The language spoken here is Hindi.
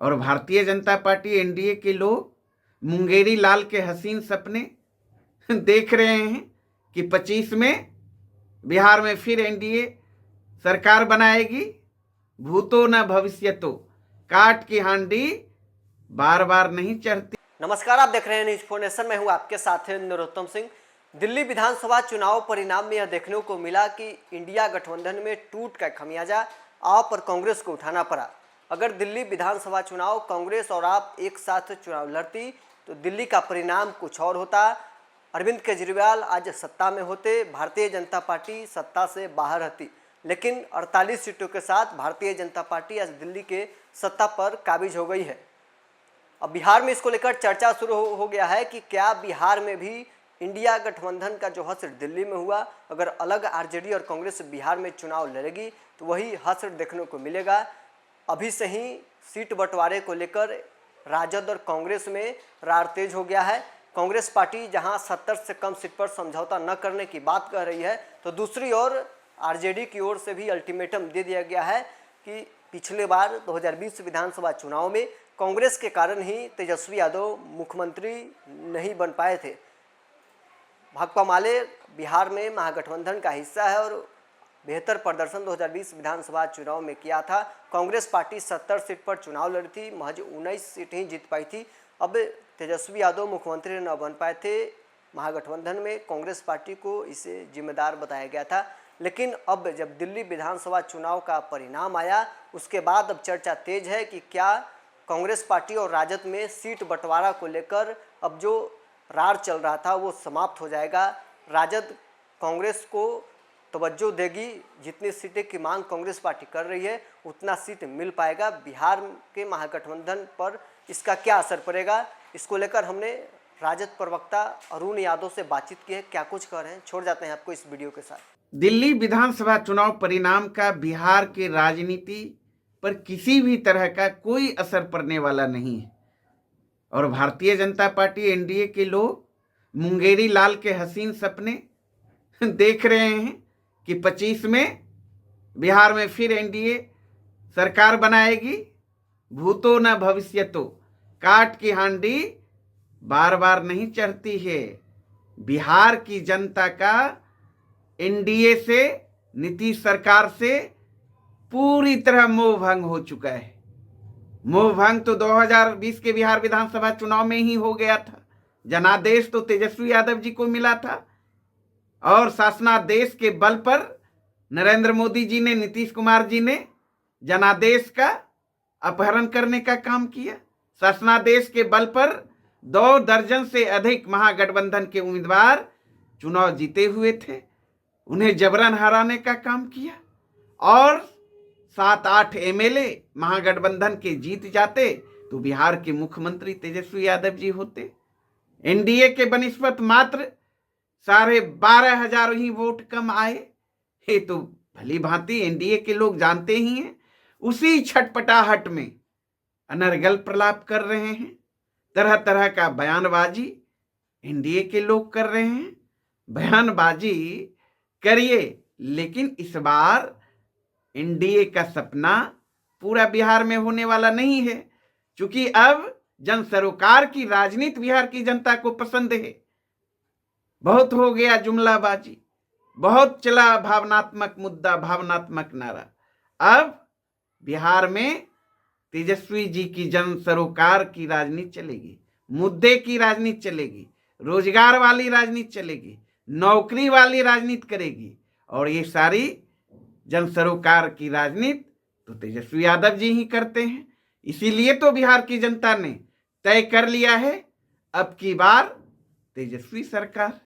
और भारतीय जनता पार्टी एनडीए के लोग मुंगेरी लाल के हसीन सपने देख रहे हैं कि 25 में बिहार में फिर एनडीए सरकार बनाएगी। भूतो न भविष्यतो, काट की हांडी बार बार नहीं चढ़ती। नमस्कार, आप देख रहे हैं न्यूज 4 नेशन। मैं हूं आपके साथ नरोत्तम सिंह। दिल्ली विधानसभा चुनाव परिणाम में यह देखने को मिला कि इंडिया गठबंधन में टूट का खमियाजा आप और कांग्रेस को उठाना पड़ा। अगर दिल्ली विधानसभा चुनाव कांग्रेस और आप एक साथ चुनाव लड़ती तो दिल्ली का परिणाम कुछ और होता। अरविंद केजरीवाल आज सत्ता में होते, भारतीय जनता पार्टी सत्ता से बाहर रहती, लेकिन 48 सीटों के साथ भारतीय जनता पार्टी आज दिल्ली के सत्ता पर काबिज हो गई है। अब बिहार में इसको लेकर चर्चा शुरू हो गया है कि क्या बिहार में भी इंडिया गठबंधन का जो हश्र दिल्ली में हुआ, अगर अलग आरजेडी और कांग्रेस बिहार में चुनाव लड़ेगी तो वही हश्र देखने को मिलेगा। अभी से ही सीट बंटवारे को लेकर राजद और कांग्रेस में रार तेज हो गया है। कांग्रेस पार्टी जहां 70 से कम सीट पर समझौता न करने की बात कह रही है, तो दूसरी ओर आरजेडी की ओर से भी अल्टीमेटम दे दिया गया है कि पिछले बार 2020 विधानसभा चुनाव में कांग्रेस के कारण ही तेजस्वी यादव मुख्यमंत्री नहीं बन पाए थे। भाकपा माले बिहार में महागठबंधन का हिस्सा है और बेहतर प्रदर्शन 2020 विधानसभा चुनाव में किया था। कांग्रेस पार्टी 70 सीट पर चुनाव लड़ी थी, महज 19 सीट ही जीत पाई थी। अब तेजस्वी यादव मुख्यमंत्री न बन पाए थे महागठबंधन में, कांग्रेस पार्टी को इसे जिम्मेदार बताया गया था। लेकिन अब जब दिल्ली विधानसभा चुनाव का परिणाम आया, उसके बाद अब चर्चा तेज है कि क्या कांग्रेस पार्टी और राजद में सीट बंटवारा को लेकर अब जो रार चल रहा था वो समाप्त हो जाएगा। राजद कांग्रेस को तवज्जो देगी, जितनी सीटें की मांग कांग्रेस पार्टी कर रही है उतना सीट मिल पाएगा। बिहार के महागठबंधन पर इसका क्या असर पड़ेगा, इसको लेकर हमने राजद प्रवक्ता अरुण यादव से बातचीत की है। क्या कुछ कह रहे हैं, छोड़ जाते हैं आपको इस वीडियो के साथ। दिल्ली विधानसभा चुनाव परिणाम का बिहार के राजनीति पर किसी भी तरह का कोई असर पड़ने वाला नहीं है और भारतीय जनता पार्टी एनडीए के लोग मुंगेरी लाल के हसीन सपने देख रहे हैं कि 25 में बिहार में फिर एनडीए सरकार बनाएगी। भूतो न भविष्यतो, काट की हांडी बार बार नहीं चढ़ती है। बिहार की जनता का एनडीए से, नीतीश सरकार से पूरी तरह मोह भंग हो चुका है। मोह भंग तो 2020 के बिहार विधानसभा चुनाव में ही हो गया था। जनादेश तो तेजस्वी यादव जी को मिला था और शासनादेश के बल पर नरेंद्र मोदी जी ने, नीतीश कुमार जी ने जनादेश का अपहरण करने का काम किया। शासनादेश के बल पर 2 दर्जन से अधिक महागठबंधन के उम्मीदवार चुनाव जीते हुए थे, उन्हें जबरन हराने का काम किया और 7-8 एमएलए महागठबंधन के जीत जाते तो बिहार के मुख्यमंत्री तेजस्वी यादव जी होते। एनडीए के बनिस्पत मात्र 12,500 ही वोट कम आए। ये तो भली भांति एनडीए के लोग जानते ही हैं। उसी छटपटाहट में अनर्गल प्रलाप कर रहे हैं, तरह तरह का बयानबाजी एनडीए के लोग कर रहे हैं। बयानबाजी करिए, लेकिन इस बार एनडीए का सपना पूरा बिहार में होने वाला नहीं है, क्योंकि अब जन सरोकार की राजनीति बिहार की जनता को पसंद है। बहुत हो गया जुमलाबाजी, बहुत चला भावनात्मक मुद्दा, भावनात्मक नारा। अब बिहार में तेजस्वी जी की जन सरोकार की राजनीति चलेगी, मुद्दे की राजनीति चलेगी, रोजगार वाली राजनीति चलेगी, नौकरी वाली राजनीति करेगी। और ये सारी जन सरोकार की राजनीति तो तेजस्वी यादव जी ही करते हैं। इसीलिए तो बिहार की जनता ने तय कर लिया है अब की बार तेजस्वी सरकार।